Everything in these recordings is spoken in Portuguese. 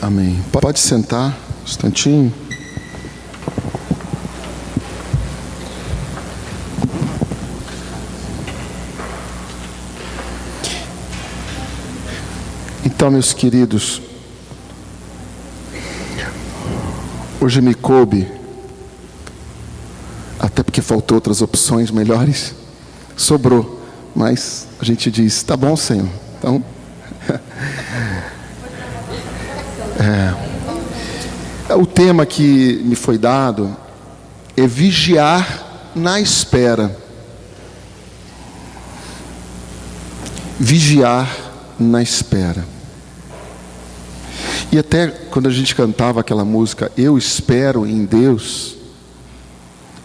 Amém. Pode sentar um instantinho. Então, meus queridos, hoje me coube, até porque faltou outras opções melhores, sobrou, mas a gente diz, tá bom, Senhor. Então, o tema que me foi dado é vigiar na espera. Vigiar na espera. E até quando a gente cantava aquela música, eu espero em Deus,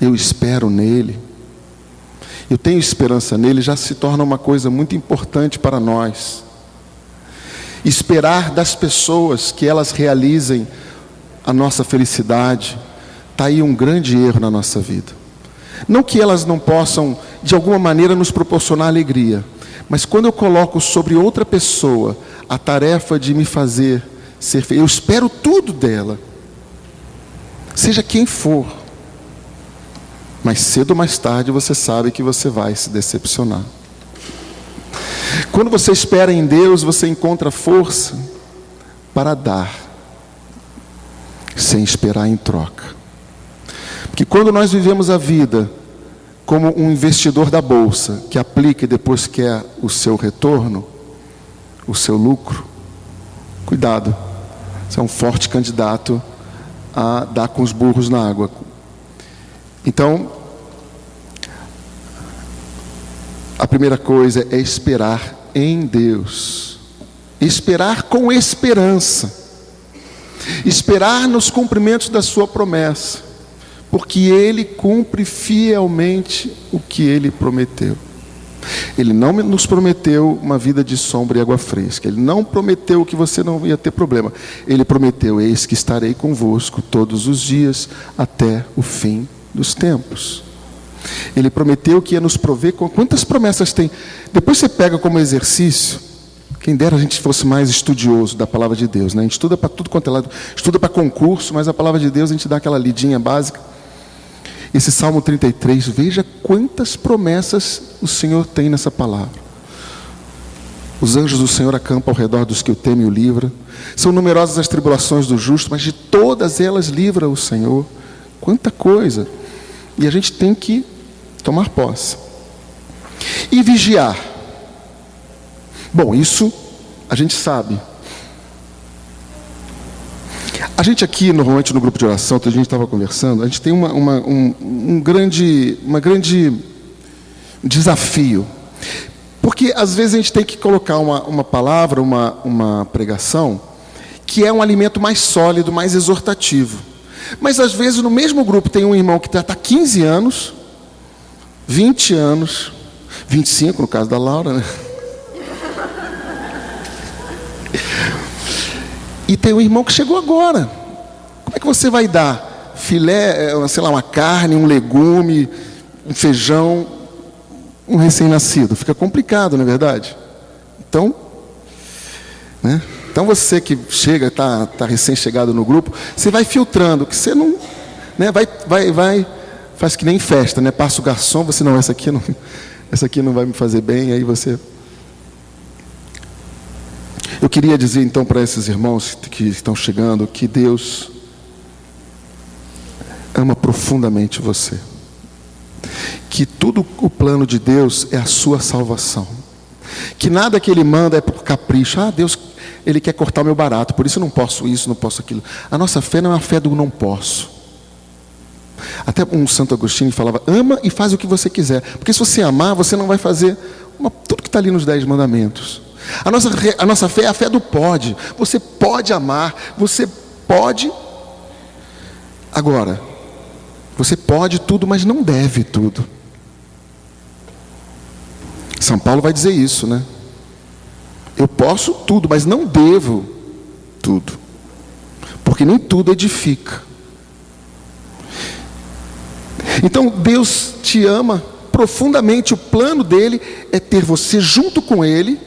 eu espero nele, eu tenho esperança nele, já se torna uma coisa muito importante para nós. Esperar das pessoas que elas realizem a nossa felicidade, está aí um grande erro na nossa vida. Não que elas não possam, de alguma maneira, nos proporcionar alegria, mas quando eu coloco sobre outra pessoa a tarefa de me fazer ser feliz, eu espero tudo dela, seja quem for, mas cedo ou mais tarde você sabe que você vai se decepcionar. Quando você espera em Deus, você encontra força para dar, sem esperar em troca. Porque quando nós vivemos a vida como um investidor da bolsa, que aplica e depois quer o seu retorno, o seu lucro, cuidado, você é um forte candidato a dar com os burros na água. Então, a primeira coisa é esperar em Deus, esperar com esperança, esperar nos cumprimentos da sua promessa, porque Ele cumpre fielmente o que Ele prometeu. Ele não nos prometeu uma vida de sombra e água fresca. Ele não prometeu que você não ia ter problema. Ele prometeu, eis que estarei convosco todos os dias até o fim dos tempos. Ele prometeu que ia nos prover. Quantas promessas tem? Depois você pega como exercício. Quem dera a gente fosse mais estudioso da palavra de Deus, né? A gente estuda para tudo quanto é lado, estuda para concurso, mas a palavra de Deus a gente dá aquela lidinha básica. Esse Salmo 33, veja quantas promessas o Senhor tem nessa palavra. Os anjos do Senhor acampam ao redor dos que o temem e o livram. São numerosas as tribulações do justo, mas de todas elas livra o Senhor. Quanta coisa! E a gente tem que tomar posse. E vigiar. Bom, isso a gente sabe. A gente aqui, normalmente no grupo de oração, a gente estava conversando, a gente tem um grande desafio. Porque às vezes a gente tem que colocar uma palavra, uma pregação, que é um alimento mais sólido, mais exortativo. Mas às vezes no mesmo grupo tem um irmão que está há 15 anos, 20 anos, 25 no caso da Laura, né? E tem um irmão que chegou agora. Como é que você vai dar filé, sei lá, uma carne, um legume, um feijão, um recém-nascido? Fica complicado, não é verdade? Então, né? Então você que chega, tá recém-chegado no grupo, você vai filtrando, que você não, né? Vai, faz que nem festa, né? Passa o garçom, você não, essa aqui não vai me fazer bem, aí você. Eu queria dizer então para esses irmãos que estão chegando que Deus ama profundamente você, que tudo o plano de Deus é a sua salvação, que nada que Ele manda é por capricho. Deus, Ele quer cortar o meu barato, por isso eu não posso isso, não posso aquilo. A nossa fé não é a fé do não posso. Até um Santo Agostinho falava, ama e faz o que você quiser, porque se você amar, você não vai fazer tudo que está ali nos 10 mandamentos. A nossa fé é a fé do pode. Você pode amar, você pode. Agora, você pode tudo, mas não deve tudo. São Paulo vai dizer isso, né? Eu posso tudo, mas não devo tudo, porque nem tudo edifica. Então Deus te ama profundamente. O plano dele é ter você junto com Ele,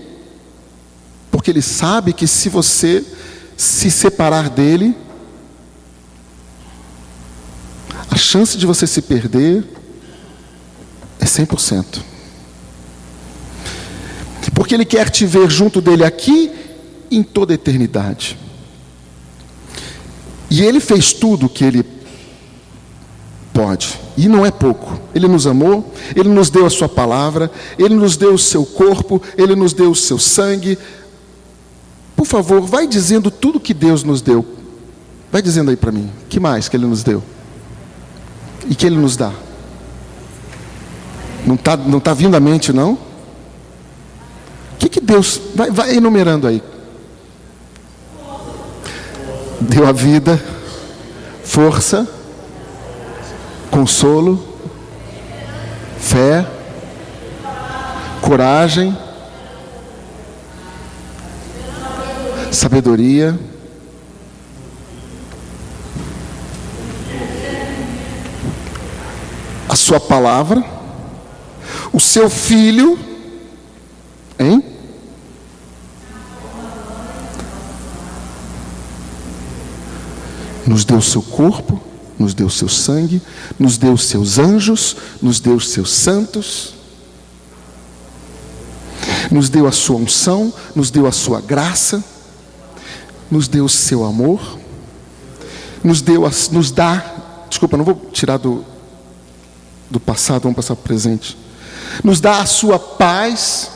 porque Ele sabe que se você se separar dele, a chance de você se perder é 100%. Porque Ele quer te ver junto dele aqui em toda a eternidade. E Ele fez tudo o que Ele pode, e não é pouco. Ele nos amou, Ele nos deu a sua palavra, Ele nos deu o seu corpo, Ele nos deu o seu sangue. Por favor, vai dizendo tudo que Deus nos deu. Vai dizendo aí para mim, o que mais que Ele nos deu? E que Ele nos dá? Não tá vindo à mente, não? O que Deus... Vai enumerando aí. Deu a vida, força, consolo, fé, coragem, sabedoria, a sua palavra, o seu filho, hein? Nos deu o seu corpo, nos deu o seu sangue, nos deu os seus anjos, nos deu os seus santos, nos deu a sua unção, nos deu a sua graça, nos deu o seu amor, nos dá, desculpa, não vou tirar do passado, vamos passar para o presente, nos dá a sua paz,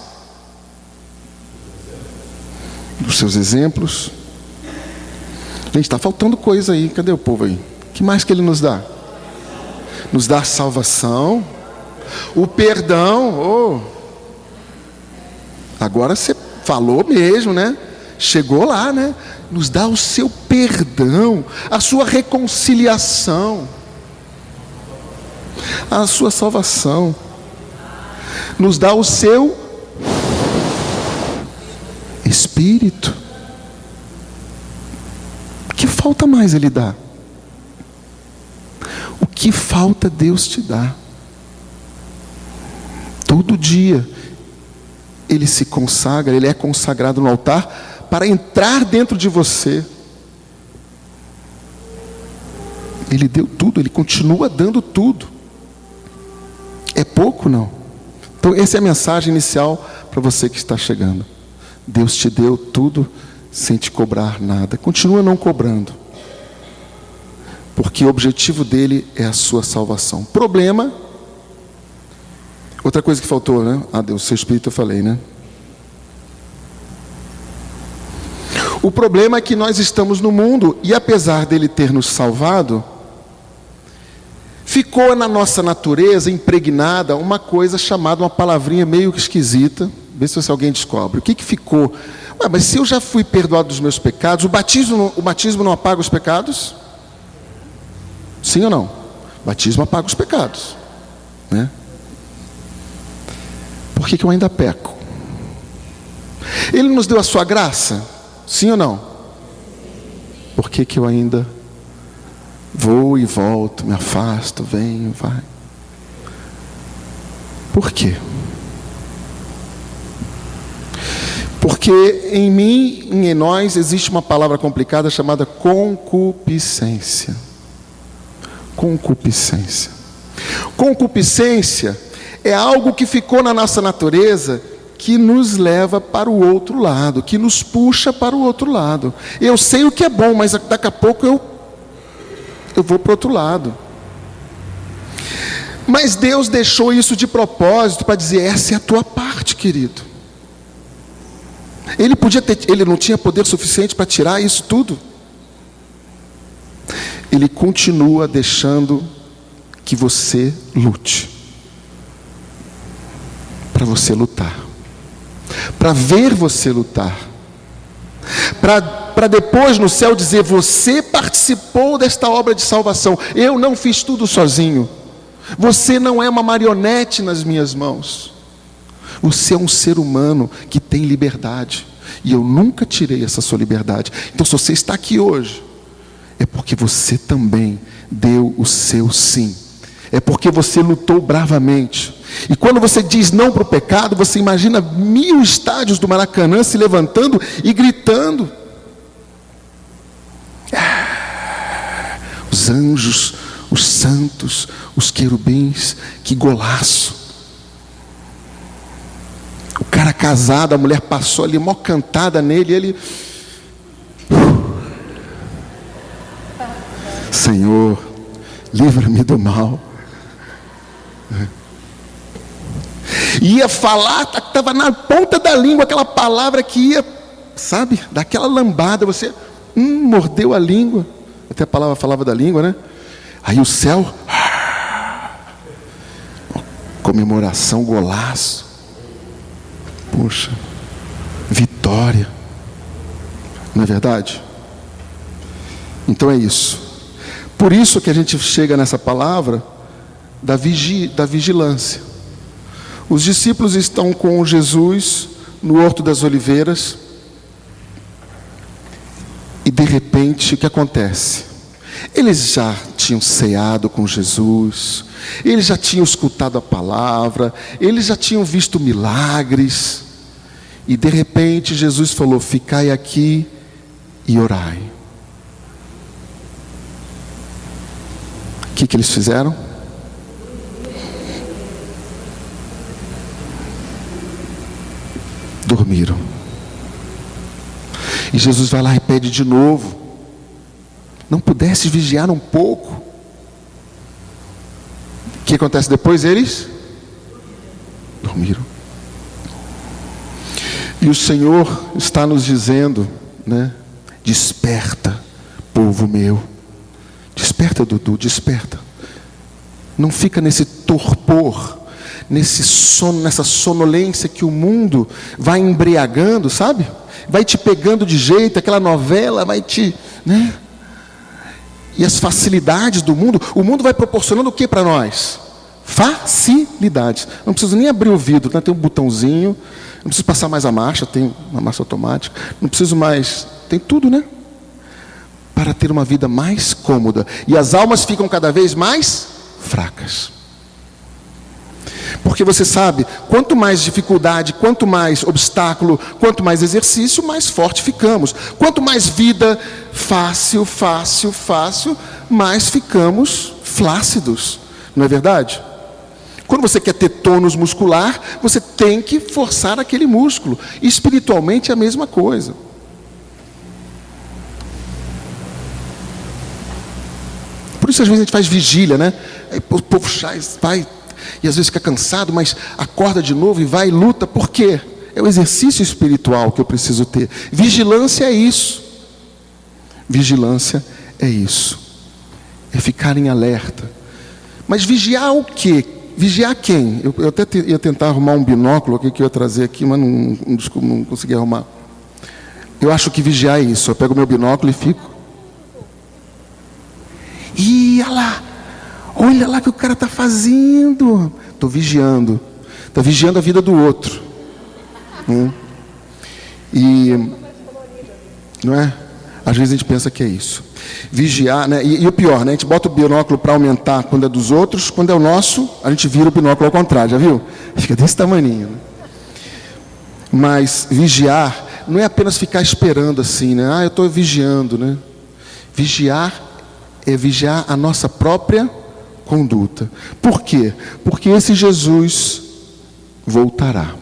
dos seus exemplos. Gente, está faltando coisa aí, cadê o povo aí? O que mais que Ele nos dá? Nos dá a salvação, o perdão. Agora você falou mesmo, né? Chegou lá, né? Nos dá o seu perdão, a sua reconciliação, a sua salvação. Nos dá o seu Espírito. O que falta mais Ele dá? O que falta Deus te dá? Todo dia Ele se consagra, Ele é consagrado no altar para entrar dentro de você. Ele deu tudo, Ele continua dando tudo. É pouco, não? Então essa é a mensagem inicial para você que está chegando. Deus te deu tudo sem te cobrar nada. Continua não cobrando, porque o objetivo dele é a sua salvação. Problema, outra coisa que faltou, né? Deus, seu Espírito eu falei, né? O problema é que nós estamos no mundo e apesar dele ter nos salvado, ficou na nossa natureza impregnada uma coisa chamada, uma palavrinha meio esquisita. Vê se alguém descobre. O que ficou? Mas se eu já fui perdoado dos meus pecados, o batismo não apaga os pecados? Sim ou não? O batismo apaga os pecados, né? Por que eu ainda peco? Ele nos deu a sua graça? Sim ou não? Por que eu ainda vou e volto, me afasto, venho, vai? Por quê? Porque em mim e em nós existe uma palavra complicada chamada concupiscência. Concupiscência. Concupiscência é algo que ficou na nossa natureza, que nos leva para o outro lado, que nos puxa para o outro lado. Eu sei o que é bom, mas daqui a pouco eu vou para o outro lado. Mas Deus deixou isso de propósito para dizer: essa é a tua parte, querido. Ele não tinha poder suficiente para tirar isso tudo. Ele continua deixando que você lute. Para você lutar. Para ver você lutar. Para depois no céu dizer: você participou desta obra de salvação. Eu não fiz tudo sozinho. Você não é uma marionete nas minhas mãos. Você é um ser humano que tem liberdade. E eu nunca tirei essa sua liberdade. Então se você está aqui hoje, é porque você também deu o seu sim. É porque você lutou bravamente. E quando você diz não para o pecado, você imagina 1000 estádios do Maracanã se levantando e gritando. anjos, os santos, os querubins. Que golaço! O cara casado, a mulher passou ali, mó cantada nele, e ele... Senhor, livra-me do mal. Ia falar, estava na ponta da língua aquela palavra que ia, sabe, daquela lambada, você mordeu a língua. Até a palavra falava da língua, né? Aí o céu, comemoração, golaço. Poxa, vitória. Não é verdade? Então é isso. Por isso que a gente chega nessa palavra da vigilância. Os discípulos estão com Jesus no Horto das Oliveiras. E de repente, o que acontece? Eles já tinham ceado com Jesus, eles já tinham escutado a palavra, eles já tinham visto milagres. E de repente Jesus falou: ficai aqui e orai. O que eles fizeram? Dormiram. E Jesus vai lá e pede de novo: não pudesse vigiar um pouco? O que acontece depois? Eles dormiram. E o Senhor está nos dizendo, né? Desperta, povo meu. Desperta, Dudu, desperta. Não fica nesse torpor, nesse sono, nessa sonolência que o mundo vai embriagando, sabe? Vai te pegando de jeito, aquela novela vai te, né? E as facilidades do mundo, o mundo vai proporcionando o que para nós? Facilidades. Não preciso nem abrir o vidro, né? Tem um botãozinho, não preciso passar mais a marcha, tem uma marcha automática, não preciso mais, tem tudo, né? Para ter uma vida mais cômoda. E as almas ficam cada vez mais fracas. Porque você sabe, quanto mais dificuldade, quanto mais obstáculo, quanto mais exercício, mais forte ficamos. Quanto mais vida fácil, mais ficamos flácidos. Não é verdade? Quando você quer ter tônus muscular, você tem que forçar aquele músculo. Espiritualmente é a mesma coisa. Por isso às vezes a gente faz vigília, né? Aí o povo vai, e às vezes fica cansado, mas acorda de novo e vai e luta. Por quê? É o exercício espiritual que eu preciso ter. Vigilância é isso. Vigilância é isso. É ficar em alerta. Mas vigiar o quê? Vigiar quem? Eu até ia tentar arrumar um binóculo aqui que eu ia trazer aqui, mas não consegui arrumar. Eu acho que vigiar é isso. Eu pego meu binóculo e fico. E olha lá o que o cara está fazendo. Estou vigiando. Está vigiando a vida do outro. E não é? Às vezes a gente pensa que é isso. Vigiar, né? E o pior, né? A gente bota o binóculo para aumentar quando é dos outros, quando é o nosso, a gente vira o binóculo ao contrário, já viu? Fica desse tamaninho, né? Mas vigiar não é apenas ficar esperando assim, né? Eu estou vigiando, né? Vigiar é vigiar a nossa própria conduta. Por quê? Porque esse Jesus voltará.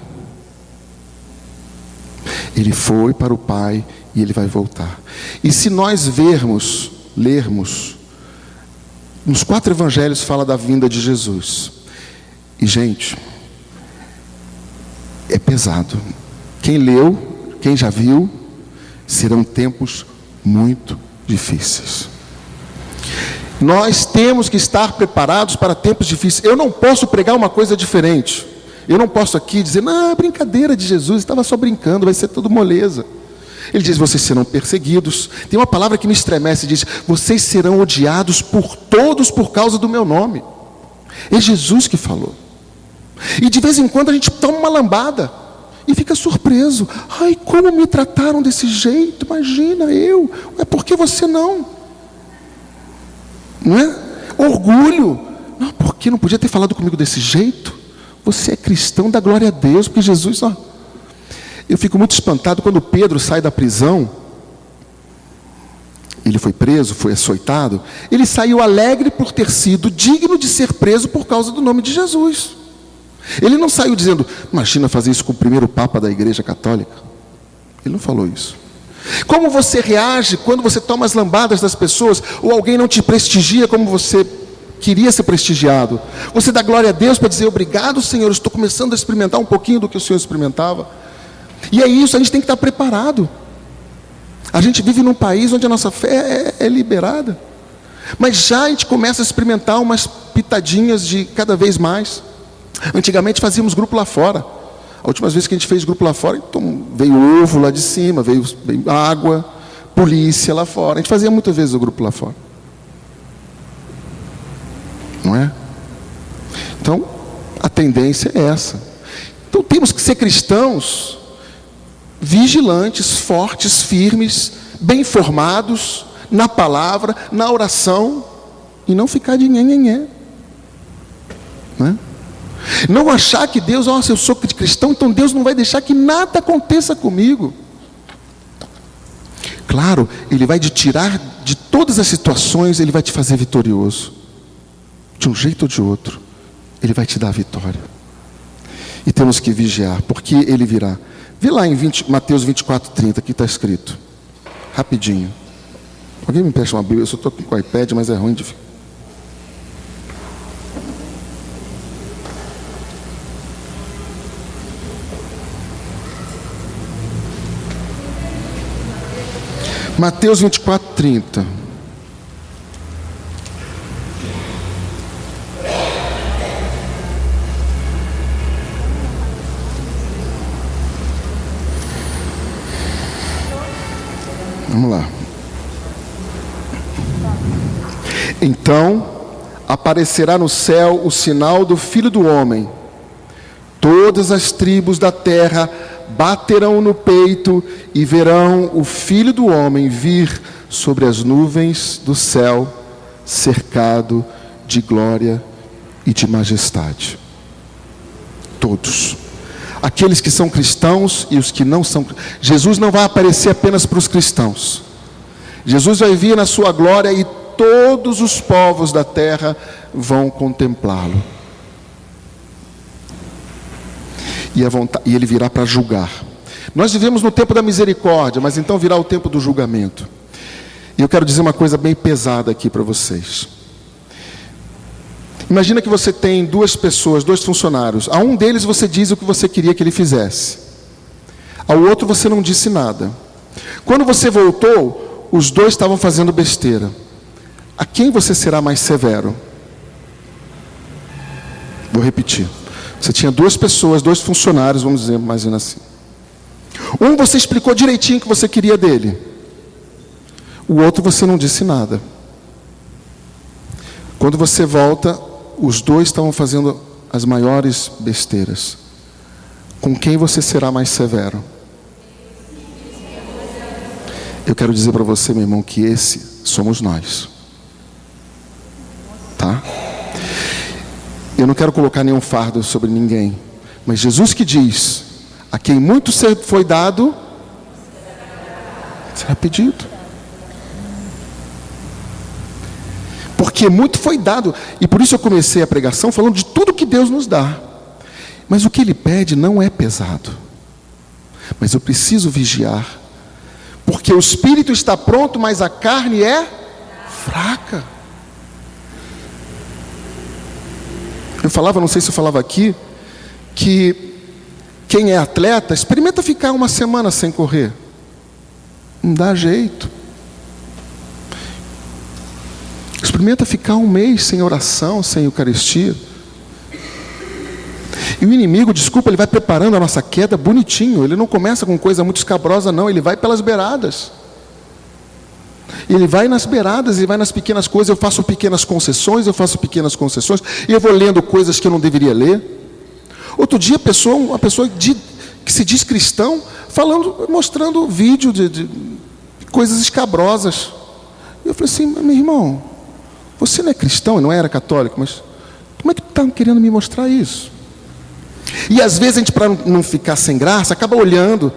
Ele foi para o Pai e ele vai voltar. E se nós lermos, nos 4 evangelhos fala da vinda de Jesus. E gente, é pesado. Quem leu, quem já viu, serão tempos muito difíceis. Nós temos que estar preparados para tempos difíceis. Eu não posso pregar uma coisa diferente. Eu não posso aqui dizer, não, brincadeira de Jesus, estava só brincando, vai ser tudo moleza. Ele diz, vocês serão perseguidos. Tem uma palavra que me estremece, diz, vocês serão odiados por todos por causa do meu nome. É Jesus que falou. E de vez em quando a gente toma uma lambada e fica surpreso. Ai, como me trataram desse jeito, imagina eu. Por que você não? Não é? Orgulho. Não, por que não podia ter falado comigo desse jeito? Você é cristão, dá glória a Deus, porque Jesus... Eu fico muito espantado quando Pedro sai da prisão. E ele foi preso, foi açoitado, ele saiu alegre por ter sido digno de ser preso por causa do nome de Jesus. Ele não saiu dizendo, imagina fazer isso com o primeiro Papa da Igreja Católica. Ele não falou isso. Como você reage quando você toma as lambadas das pessoas, ou alguém não te prestigia como você queria ser prestigiado? Você dá glória a Deus para dizer, obrigado Senhor, eu estou começando a experimentar um pouquinho do que o Senhor experimentava. E é isso, a gente tem que estar preparado. A gente vive num país onde a nossa fé é liberada, mas já a gente começa a experimentar umas pitadinhas de cada vez mais. Antigamente fazíamos grupo lá fora. A última vez que a gente fez grupo lá fora, então veio ovo lá de cima, veio água, polícia lá fora. A gente fazia muitas vezes o grupo lá fora, não é? Então a tendência é essa. Então temos que ser cristãos vigilantes, fortes, firmes, bem formados na palavra, na oração, e não ficar de nhenhenhé, né? Não achar que Deus, se eu sou cristão, então Deus não vai deixar que nada aconteça comigo. Claro, Ele vai te tirar de todas as situações, Ele vai te fazer vitorioso, de um jeito ou de outro, Ele vai te dar a vitória. E temos que vigiar, porque Ele virá. Vê lá em Mateus 24:30, que está escrito. Rapidinho. Alguém me presta uma Bíblia? Eu só estou com o iPad, mas é ruim de... Mateus 24:30. Vamos lá. Então aparecerá no céu o sinal do Filho do Homem. Todas as tribos da terra baterão no peito e verão o Filho do Homem vir sobre as nuvens do céu, cercado de glória e de majestade. Todos. Aqueles que são cristãos e os que não são. Jesus não vai aparecer apenas para os cristãos. Jesus vai vir na sua glória e todos os povos da terra vão contemplá-lo. E ele virá para julgar. Nós vivemos no tempo da misericórdia, mas então virá o tempo do julgamento. E eu quero dizer uma coisa bem pesada aqui para vocês. Imagina que você tem duas pessoas, dois funcionários. A um deles você diz o que você queria que ele fizesse. Ao outro você não disse nada. Quando você voltou, os dois estavam fazendo besteira. A quem você será mais severo? Vou repetir. Você tinha duas pessoas, dois funcionários, vamos dizer mais ou menos assim. Um você explicou direitinho o que você queria dele. O outro você não disse nada. Quando você volta, os dois estavam fazendo as maiores besteiras. Com quem você será mais severo? Eu quero dizer para você, meu irmão, que esse somos nós. Tá? Eu não quero colocar nenhum fardo sobre ninguém, mas Jesus que diz: a quem muito foi dado, será pedido. Porque muito foi dado, e por isso eu comecei a pregação falando de tudo que Deus nos dá. Mas o que Ele pede não é pesado. Mas eu preciso vigiar, porque o espírito está pronto, mas a carne é fraca. Eu falava, não sei se eu falava aqui, que quem é atleta, experimenta ficar uma semana sem correr. Não dá jeito. Experimenta ficar um mês sem oração, sem Eucaristia. E o inimigo, desculpa, ele vai preparando a nossa queda bonitinho. Ele não começa com coisa muito escabrosa, não. Ele vai pelas beiradas. Ele vai nas beiradas, ele vai nas pequenas coisas. Eu faço pequenas concessões, e eu vou lendo coisas que eu não deveria ler. Outro dia, uma pessoa que se diz cristão, mostrando vídeo de coisas escabrosas. E eu falei assim: meu irmão, você não é cristão, e não era católico, mas como é que está querendo me mostrar isso? E às vezes a gente, para não ficar sem graça, acaba olhando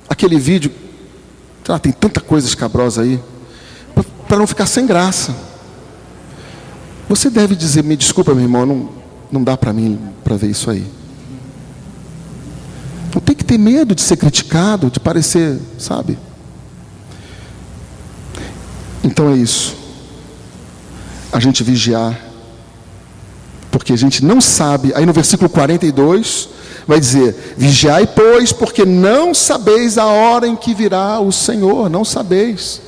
aquele vídeo. Tem tanta coisa escabrosa aí. para não ficar sem graça. Você deve dizer: me desculpa, meu irmão, não dá para mim para ver isso aí. Não tem que ter medo de ser criticado, de parecer, sabe? Então é isso. A gente vigiar, porque a gente não sabe. Aí no versículo 42 vai dizer: vigiai, pois, porque não sabeis a hora em que virá o Senhor. Não sabeis.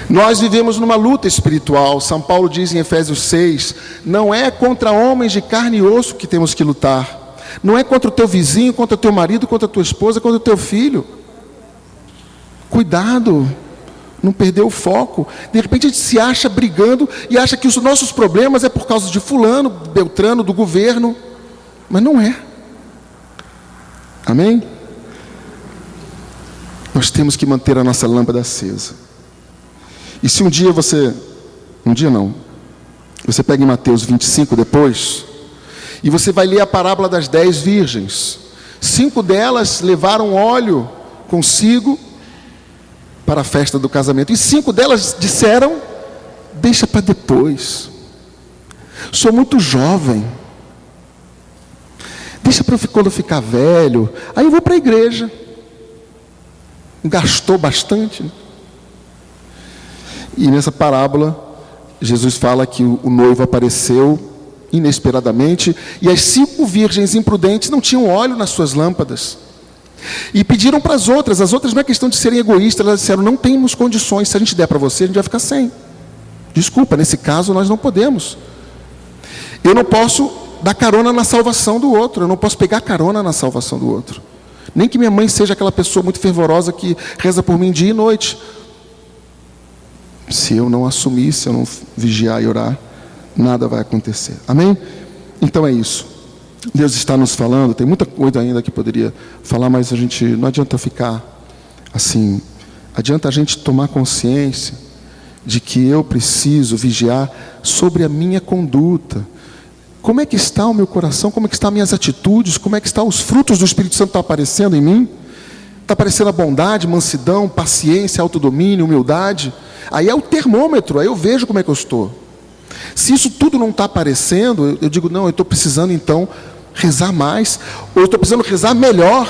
Nós vivemos numa luta espiritual. São Paulo diz em Efésios 6: não é contra homens de carne e osso que temos que lutar. Não é contra o teu vizinho, contra o teu marido, contra a tua esposa, contra o teu filho. Cuidado, não perder o foco. De repente a gente se acha brigando e acha que os nossos problemas é por causa de fulano, beltrano, do governo. Mas não é. Amém? Nós temos que manter a nossa lâmpada acesa. E se você pega em Mateus 25 depois, e você vai ler a parábola das 10 virgens. 5 delas levaram óleo consigo para a festa do casamento. E 5 delas disseram: deixa para depois. Sou muito jovem. Deixa para quando eu ficar velho. Aí eu vou para a igreja. Gastou bastante. E nessa parábola, Jesus fala que o noivo apareceu inesperadamente, e as 5 virgens imprudentes não tinham óleo nas suas lâmpadas, e pediram para as outras não é questão de serem egoístas, elas disseram: não temos condições, se a gente der para você, a gente vai ficar sem. Desculpa, nesse caso nós não podemos. Eu não posso dar carona na salvação do outro, eu não posso pegar carona na salvação do outro, nem que minha mãe seja aquela pessoa muito fervorosa que reza por mim dia e noite. Se eu não assumir, se eu não vigiar e orar, nada vai acontecer. Amém? Então é isso. Deus está nos falando. Tem muita coisa ainda que poderia falar, mas não adianta ficar assim. Adianta a gente tomar consciência de que eu preciso vigiar sobre a minha conduta. Como é que está o meu coração? Como é que estão as minhas atitudes? Como é que estão os frutos do Espírito Santo? Está aparecendo em mim? Está aparecendo a bondade, mansidão, paciência, autodomínio, humildade? Aí é o termômetro, aí eu vejo como é que eu estou. Se isso tudo não está aparecendo, eu digo: não, eu estou precisando então rezar mais, ou eu estou precisando rezar melhor.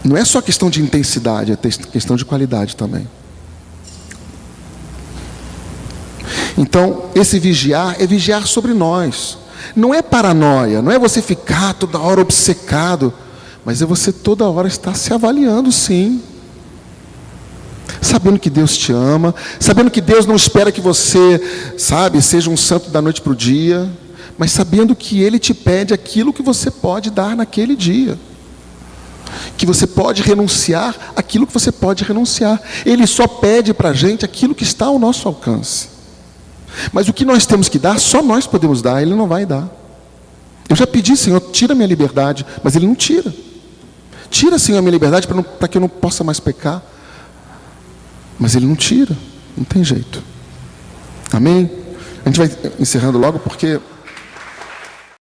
Não é só questão de intensidade, é questão de qualidade também. Então, esse vigiar é vigiar sobre nós. Não é paranoia, não é você ficar toda hora obcecado, mas é você toda hora estar se avaliando, sim. Sabendo que Deus te ama, sabendo que Deus não espera que você, seja um santo da noite para o dia, mas sabendo que Ele te pede aquilo que você pode dar naquele dia, que você pode renunciar aquilo que você pode renunciar. Ele só pede para a gente aquilo que está ao nosso alcance. Mas o que nós temos que dar, só nós podemos dar, Ele não vai dar. Eu já pedi: Senhor, tira a minha liberdade, mas Ele não tira. Tira, Senhor, a minha liberdade para que eu não possa mais pecar. Mas Ele não tira, não tem jeito. Amém? A gente vai encerrando logo porque